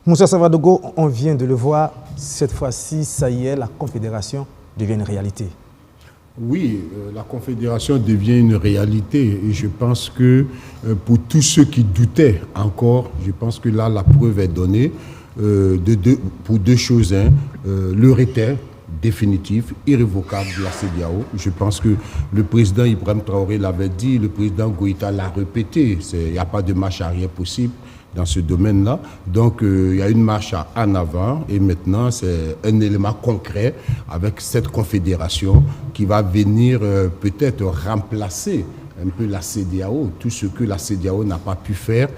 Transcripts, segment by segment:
Moussa Savadogo, on vient de le voir, cette fois-ci, ça y est, la Confédération devient une réalité. Oui, la Confédération devient une réalité et je pense que pour tous ceux qui doutaient encore, je pense que là, la preuve est donnée pour deux choses. Le retrait définitif, irrévocable de la CEDEAO. Je pense que le président Ibrahim Traoré l'avait dit, le président Goïta l'a répété, il n'y a pas de marche arrière possible dans ce domaine-là. Donc, il y a une marche en avant et maintenant, c'est un élément concret avec cette confédération qui va venir peut-être remplacer un peu la CEDEAO. Tout ce que la CEDEAO n'a pas pu faire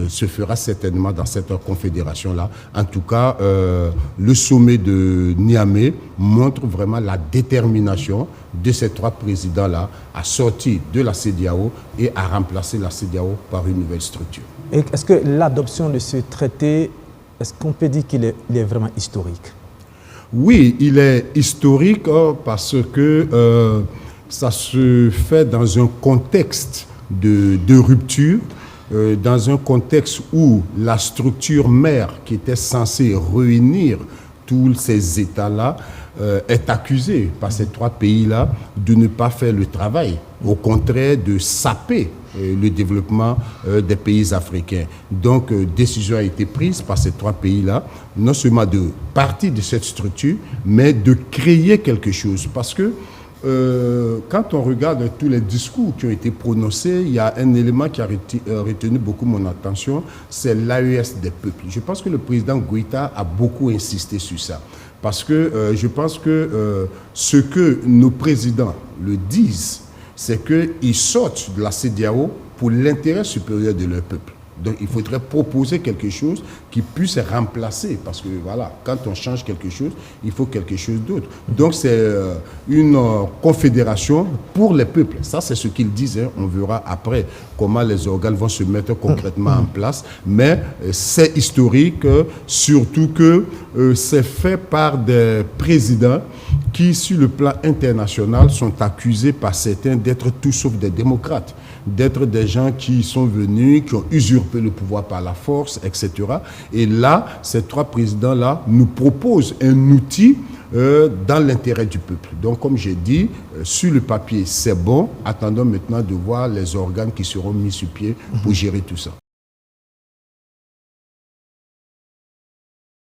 se fera certainement dans cette confédération-là. En tout cas, le sommet de Niamey montre vraiment la détermination de ces trois présidents-là à sortir de la CEDEAO et à remplacer la CEDEAO par une nouvelle structure. Est-ce que l'adoption de ce traité, est-ce qu'on peut dire qu'il est vraiment historique? Oui, il est historique parce que ça se fait dans un contexte de rupture, dans un contexte où la structure mère qui était censée réunir tous ces États-là est accusée par ces trois pays-là de ne pas faire le travail, au contraire de saper le développement des pays africains. Donc, décision a été prise par ces trois pays-là, non seulement de partir de cette structure, mais de créer quelque chose. Parce que quand on regarde tous les discours qui ont été prononcés, il y a un élément qui a retenu beaucoup mon attention, c'est l'AES des peuples. Je pense que le président Goïta a beaucoup insisté sur ça. Parce que je pense que ce que nos présidents le disent, c'est qu'ils sortent de la CEDEAO pour l'intérêt supérieur de leur peuple. Donc, il faudrait proposer quelque chose qui puisse remplacer. Parce que, voilà, quand on change quelque chose, il faut quelque chose d'autre. Donc, c'est une confédération pour les peuples. Ça, c'est ce qu'ils disent. On verra après comment les organes vont se mettre concrètement en place. Mais c'est historique, surtout que c'est fait par des présidents qui, sur le plan international, sont accusés par certains d'être tout sauf des démocrates, d'être des gens qui sont venus, qui ont usurpé le pouvoir par la force, etc. Et là, ces trois présidents-là nous proposent un outil dans l'intérêt du peuple. Donc, comme j'ai dit, sur le papier, c'est bon. Attendons maintenant de voir les organes qui seront mis sur pied pour gérer tout ça.